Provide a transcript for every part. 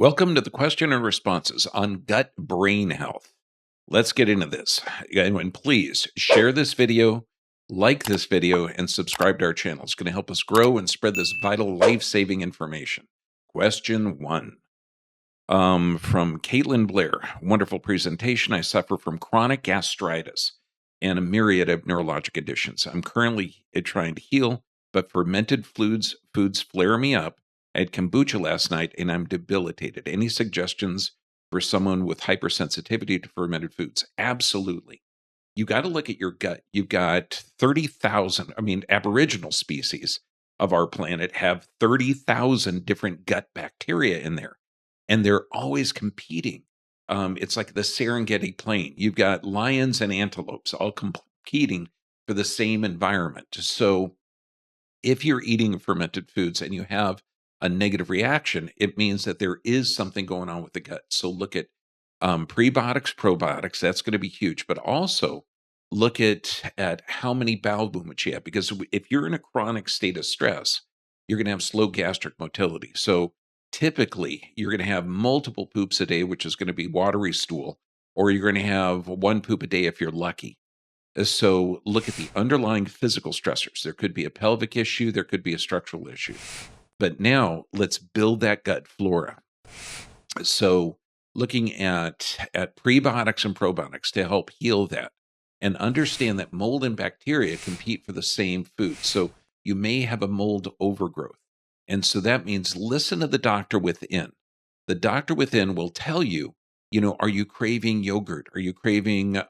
Welcome to the question and responses on gut brain health. Let's get into this. And please share this video, like this video, and subscribe to our channel. It's going to help us grow and spread this vital life-saving information. Question 1 from Caitlin Blair. Wonderful presentation. I suffer from chronic gastritis and a myriad of neurologic conditions. I'm currently trying to heal, but fermented foods flare me up. I had kombucha last night and I'm debilitated. Any suggestions for someone with hypersensitivity to fermented foods? Absolutely. You got to look at your gut. You've got 30,000, Aboriginal species of our planet have 30,000 different gut bacteria in there, and they're always competing. It's like the Serengeti Plain. You've got lions and antelopes all competing for the same environment. So if you're eating fermented foods and you have a negative reaction, it means that there is something going on with the gut. So look at prebiotics, probiotics. That's going to be huge. But also look at how many bowel movements you have, because if you're in a chronic state of stress, you're going to have slow gastric motility. So typically, you're going to have multiple poops a day, which is going to be watery stool, or you're going to have one poop a day if you're lucky. So look at the underlying physical stressors. There could be a pelvic issue. There could be a structural issue. But now let's build that gut flora. So looking at prebiotics and probiotics to help heal that, and understand that mold and bacteria compete for the same food. So you may have a mold overgrowth. And so that means listen to the doctor within. The doctor within will tell you, are you craving yogurt? Are you craving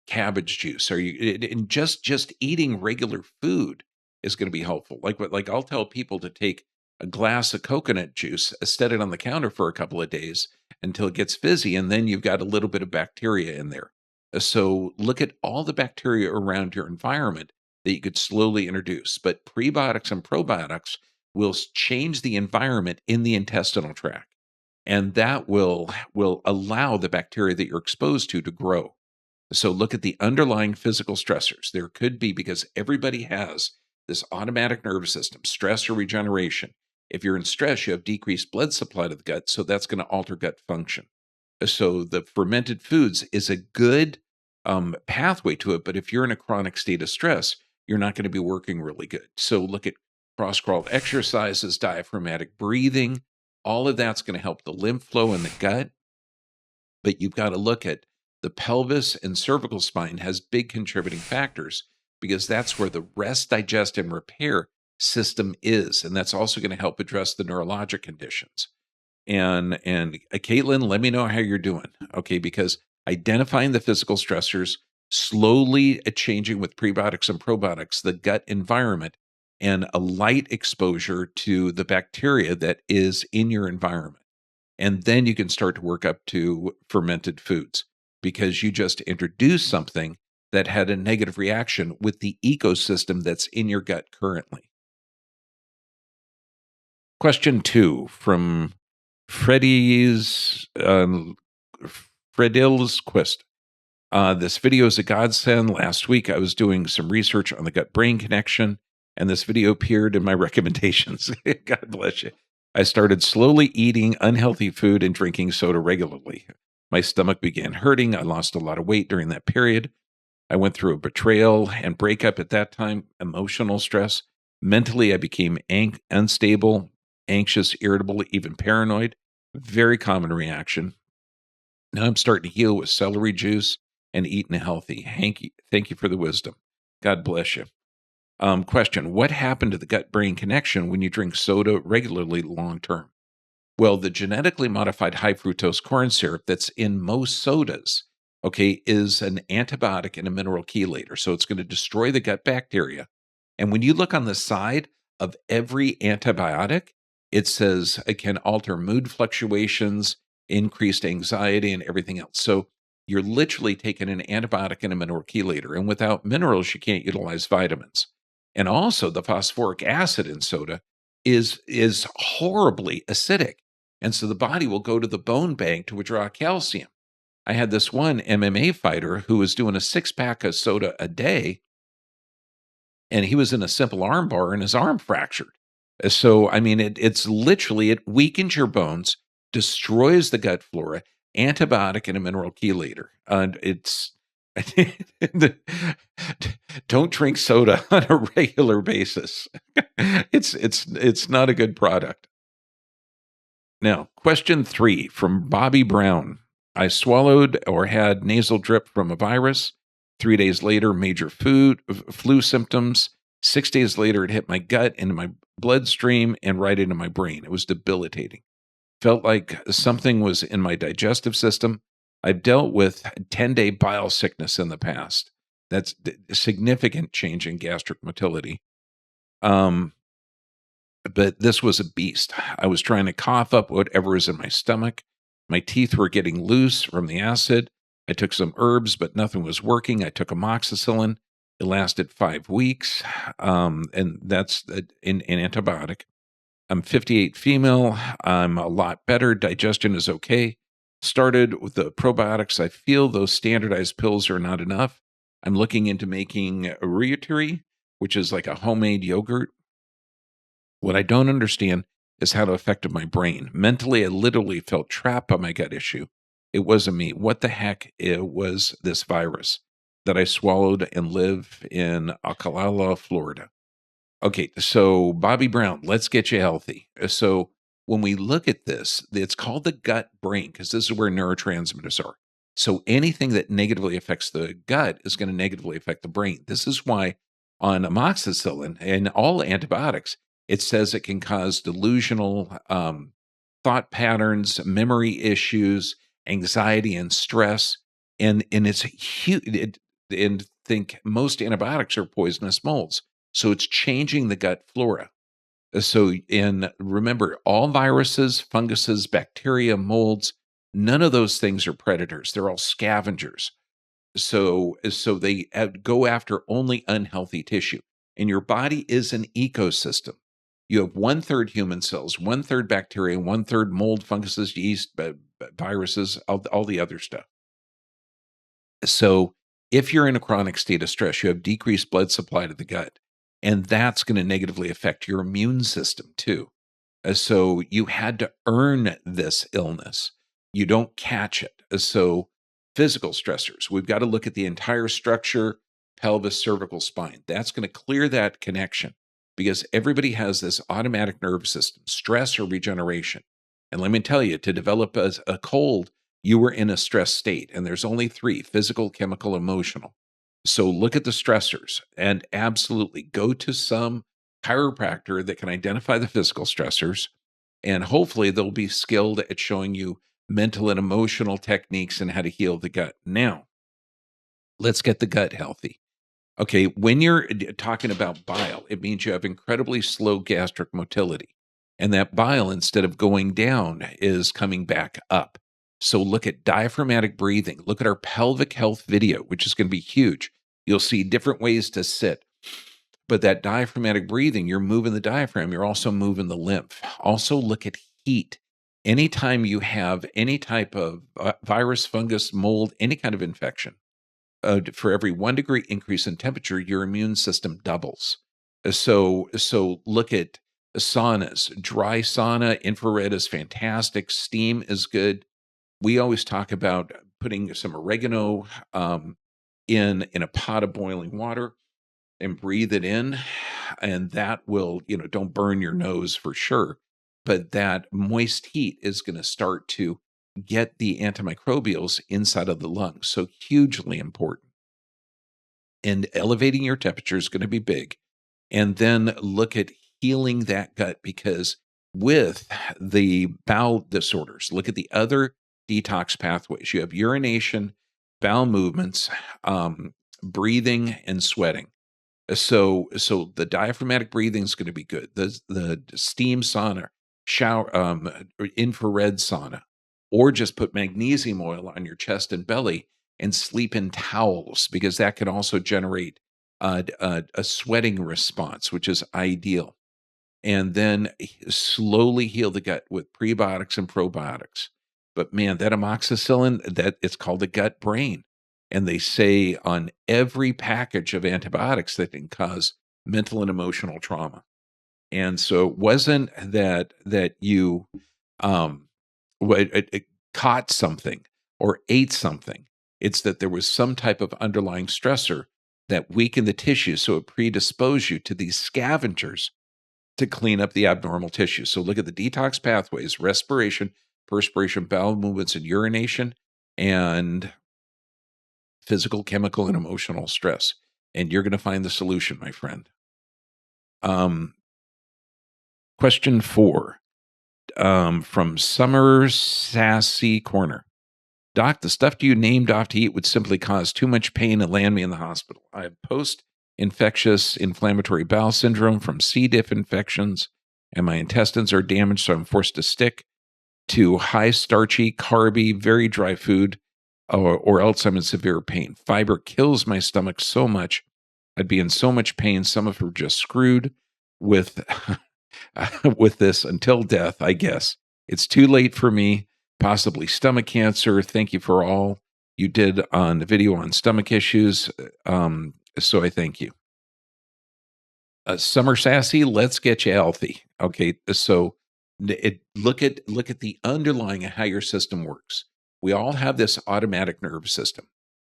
cabbage juice? Are you, and just eating regular food is going to be helpful. Like I'll tell people to take a glass of coconut juice, set it on the counter for a couple of days until it gets fizzy, and then you've got a little bit of bacteria in there. So look at all the bacteria around your environment that you could slowly introduce. But prebiotics and probiotics will change the environment in the intestinal tract, and that will allow the bacteria that you're exposed to grow. So look at the underlying physical stressors. There could be, because everybody has this automatic nervous system, stress or regeneration. If you're in stress, you have decreased blood supply to the gut, so that's going to alter gut function. So the fermented foods is a good pathway to it, but if you're in a chronic state of stress, you're not going to be working really good. So look at cross-crawl exercises, diaphragmatic breathing. All of that's going to help the lymph flow in the gut. But you've got to look at the pelvis and cervical spine has big contributing factors, because that's where the rest, digest, and repair system is. And that's also going to help address the neurologic conditions. And Caitlin, let me know how you're doing, okay? Because identifying the physical stressors, slowly changing with prebiotics and probiotics, the gut environment, and a light exposure to the bacteria that is in your environment. And then you can start to work up to fermented foods, because you just introduced something that had a negative reaction with the ecosystem that's in your gut currently. Question 2 from Fredil's Quest. This video is a godsend. Last week, I was doing some research on the gut-brain connection, and this video appeared in my recommendations. God bless you. I started slowly eating unhealthy food and drinking soda regularly. My stomach began hurting. I lost a lot of weight during that period. I went through a betrayal and breakup at that time, emotional stress. Mentally, I became unstable, anxious, irritable, even paranoid. Very common reaction. Now I'm starting to heal with celery juice and eating healthy. Thank you for the wisdom. God bless you. Question: what happened to the gut-brain connection when you drink soda regularly long term? Well, the genetically modified high fructose corn syrup that's in most sodas, okay, is an antibiotic and a mineral chelator. So it's going to destroy the gut bacteria. And when you look on the side of every antibiotic, it says it can alter mood fluctuations, increased anxiety, and everything else. So you're literally taking an antibiotic and a mineral chelator. And without minerals, you can't utilize vitamins. And also the phosphoric acid in soda is horribly acidic. And so the body will go to the bone bank to withdraw calcium. I had this one MMA fighter who was doing a 6-pack of soda a day, and he was in a simple arm bar and his arm fractured. So, it's literally, it weakens your bones, destroys the gut flora, antibiotic and a mineral chelator. And it's don't drink soda on a regular basis. It's not a good product. Now, question 3 from Bobby Brown. I swallowed or had nasal drip from a virus. 3 days later, major flu symptoms. 6 days later, it hit my gut, into my bloodstream, and right into my brain. It was debilitating. Felt like something was in my digestive system. I've dealt with 10-day bile sickness in the past. That's a significant change in gastric motility. But this was a beast. I was trying to cough up whatever is in my stomach. My teeth were getting loose from the acid. I took some herbs, but nothing was working. I took amoxicillin. It lasted 5 weeks, and that's an antibiotic. I'm 58 female. I'm a lot better. Digestion is okay. Started with the probiotics. I feel those standardized pills are not enough. I'm looking into making a reuteri, which is like a homemade yogurt. What I don't understand is how it affected my brain. Mentally, I literally felt trapped by my gut issue. It wasn't me. What the heck? It was this virus that I swallowed and live in Ocala, Florida. Okay, so Bobby Brown, let's get you healthy. So when we look at this, it's called the gut brain because this is where neurotransmitters are. So anything that negatively affects the gut is going to negatively affect the brain. This is why on amoxicillin and all antibiotics, it says it can cause delusional thought patterns, memory issues, anxiety, and stress. And it's huge. And think most antibiotics are poisonous molds. So it's changing the gut flora. So, and remember, all viruses, funguses, bacteria, molds, none of those things are predators. They're all scavengers. So they go after only unhealthy tissue. And your body is an ecosystem. You have 1/3 human cells, 1/3 bacteria, 1/3 mold, funguses, yeast, viruses, all the other stuff. So if you're in a chronic state of stress, you have decreased blood supply to the gut, and that's going to negatively affect your immune system too. So you had to earn this illness. You don't catch it. So physical stressors, we've got to look at the entire structure, pelvis, cervical spine. That's going to clear that connection because everybody has this automatic nervous system, stress or regeneration. And let me tell you, to develop a cold, you were in a stress state, and there's only 3: physical, chemical, emotional. So look at the stressors and absolutely go to some chiropractor that can identify the physical stressors, and hopefully they'll be skilled at showing you mental and emotional techniques and how to heal the gut. Now, let's get the gut healthy. Okay, when you're talking about bile, it means you have incredibly slow gastric motility. And that bile, instead of going down, is coming back up. So look at diaphragmatic breathing. Look at our pelvic health video, which is going to be huge. You'll see different ways to sit. But that diaphragmatic breathing, you're moving the diaphragm, you're also moving the lymph. Also look at heat. Anytime you have any type of virus, fungus, mold, any kind of infection, for every 1 degree increase in temperature, your immune system doubles. So look at saunas. Dry sauna, infrared is fantastic. Steam is good. We always talk about putting some oregano in a pot of boiling water and breathe it in, and that will, don't burn your nose for sure, but that moist heat is going to start to get the antimicrobials inside of the lungs. So hugely important. And elevating your temperature is going to be big. And then look at healing that gut, because with the bowel disorders, look at the other detox pathways. You have urination, bowel movements, breathing, and sweating. So the diaphragmatic breathing is going to be good. The steam sauna, shower, infrared sauna, or just put magnesium oil on your chest and belly and sleep in towels, because that can also generate a sweating response, which is ideal. And then slowly heal the gut with prebiotics and probiotics. But man, that amoxicillin, that it's called the gut brain. And they say on every package of antibiotics that can cause mental and emotional trauma. And so it wasn't that you caught something or ate something. It's that there was some type of underlying stressor that weakened the tissue, so it predisposed you to these scavengers to clean up the abnormal tissue. So look at the detox pathways: respiration, perspiration, bowel movements, and urination, and physical, chemical, and emotional stress. And you're going to find the solution, my friend. Question 4 from Summer Sassy Corner. Doc, the stuff you named off to eat would simply cause too much pain and land me in the hospital. I have post-infectious inflammatory bowel syndrome from C. diff infections, and my intestines are damaged, so I'm forced to stick to high starchy, carby, very dry food, or else I'm in severe pain. Fiber kills my stomach so much. I'd be in so much pain. Some of them are just screwed with, with this until death, I guess. It's too late for me. Possibly stomach cancer. Thank you for all you did on the video on stomach issues. So I thank you. Summer Sassy, let's get you healthy. Okay, so look at the underlying of how your system works. We all have this automatic nervous system,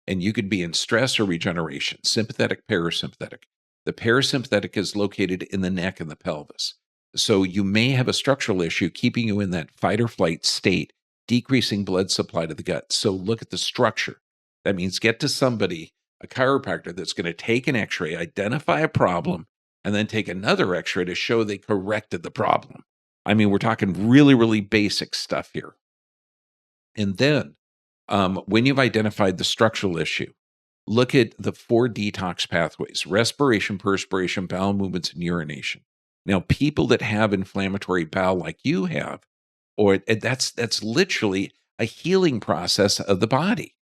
and you could be in stress or regeneration, sympathetic, parasympathetic. The parasympathetic is located in the neck and the pelvis. So you may have a structural issue keeping you in that fight or flight state, decreasing blood supply to the gut. So look at the structure. That means get to somebody, a chiropractor, that's going to take an x-ray, identify a problem, and then take another x-ray to show they corrected the problem. I mean, we're talking really, really basic stuff here. And then when you've identified the structural issue, look at the 4 detox pathways: respiration, perspiration, bowel movements, and urination. Now, people that have inflammatory bowel like you have, or that's literally a healing process of the body.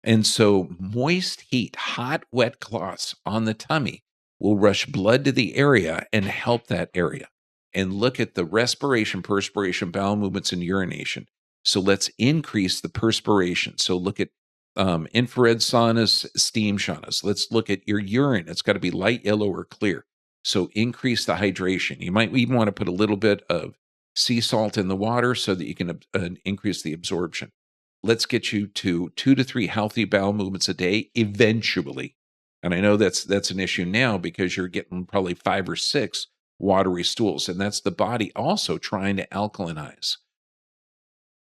And so moist heat, hot, wet cloths on the tummy will rush blood to the area and help that area. And look at the respiration, perspiration, bowel movements, and urination. So let's increase the perspiration. So look at infrared saunas, steam saunas. Let's look at your urine. It's got to be light yellow or clear. So increase the hydration. You might even want to put a little bit of sea salt in the water so that you can increase the absorption. Let's get you to 2 to 3 healthy bowel movements a day eventually. And I know that's an issue now because you're getting probably 5 or 6 watery stools, and that's the body also trying to alkalinize.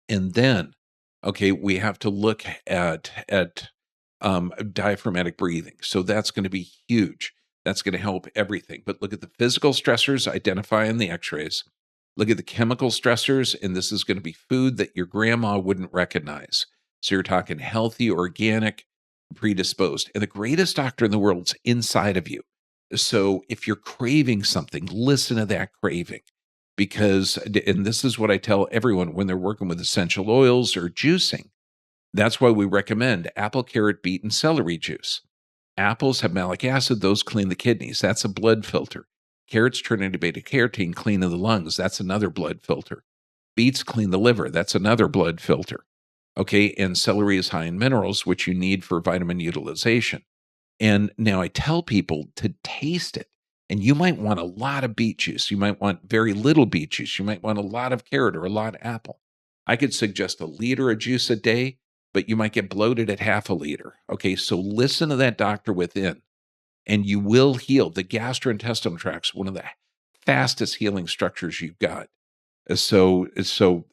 And then, okay, we have to look at diaphragmatic breathing. So that's going to be huge. That's going to help everything. But look at the physical stressors, identify in the x-rays. Look at the chemical stressors, and this is going to be food that your grandma wouldn't recognize. So you're talking healthy, organic, predisposed. And the greatest doctor in the world is inside of you. So if you're craving something, listen to that craving. Because, and this is what I tell everyone when they're working with essential oils or juicing, that's why we recommend apple, carrot, beet, and celery juice. Apples have malic acid. Those clean the kidneys. That's a blood filter. Carrots turn into beta-carotene, cleaning the lungs. That's another blood filter. Beets clean the liver. That's another blood filter. Okay, and celery is high in minerals, which you need for vitamin utilization. And now I tell people to taste it. And you might want a lot of beet juice. You might want very little beet juice. You might want a lot of carrot or a lot of apple. I could suggest 1 liter of juice a day, but you might get bloated at half a liter. Okay, so listen to that doctor within. And you will heal. The gastrointestinal tract's one of the fastest healing structures you've got. So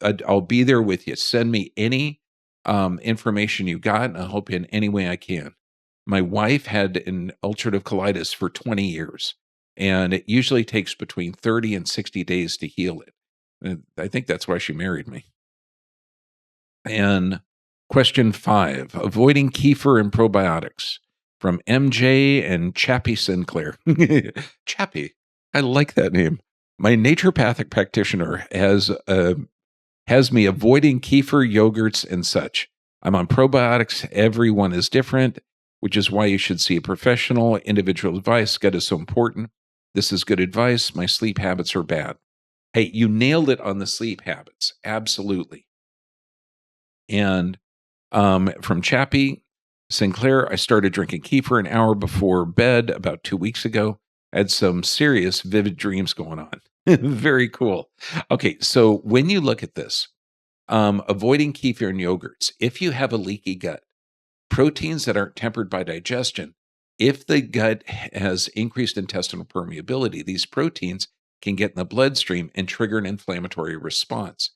I'll be there with you. Send me any information you got, and I'll help you in any way I can. My wife had an ulcerative colitis for 20 years, and it usually takes between 30 and 60 days to heal it. And I think that's why she married me. And question 5, avoiding kefir and probiotics. From MJ and Chappie Sinclair. Chappie, I like that name. My naturopathic practitioner has me avoiding kefir, yogurts, and such. I'm on probiotics. Everyone is different, which is why you should see a professional. Individual advice. Gut is so important. This is good advice. My sleep habits are bad. Hey, you nailed it on the sleep habits. Absolutely. And from Chappie Sinclair, I started drinking kefir an hour before bed about 2 weeks ago. I had some serious vivid dreams going on. Very cool. Okay, so when you look at this, Avoiding kefir and yogurts. If you have a leaky gut, proteins that aren't tempered by digestion, if the gut has increased intestinal permeability, these proteins can get in the bloodstream and trigger an inflammatory response.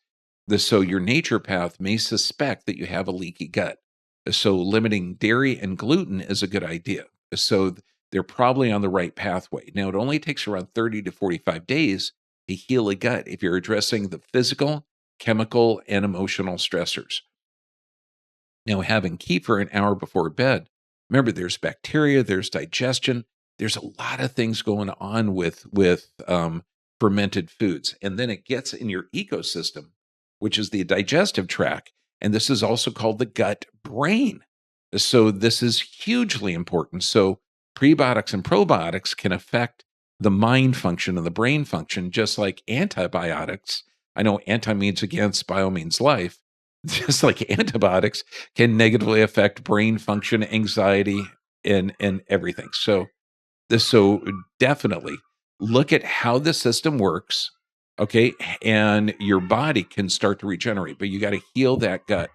So your naturopath may suspect that you have a leaky gut. So limiting dairy and gluten is a good idea. So they're probably on the right pathway. Now, it only takes around 30 to 45 days to heal a gut if you're addressing the physical, chemical, and emotional stressors. Now, having kefir an hour before bed, remember there's bacteria, there's digestion, there's a lot of things going on with fermented foods, and then it gets in your ecosystem, which is the digestive tract, and this is also called the gut brain. So this is hugely important. So prebiotics and probiotics can affect the mind function and the brain function, just like antibiotics. I know anti means against, bio means life. Just like antibiotics can negatively affect brain function, anxiety, and everything. So definitely look at how the system works, okay, and your body can start to regenerate, but you got to heal that gut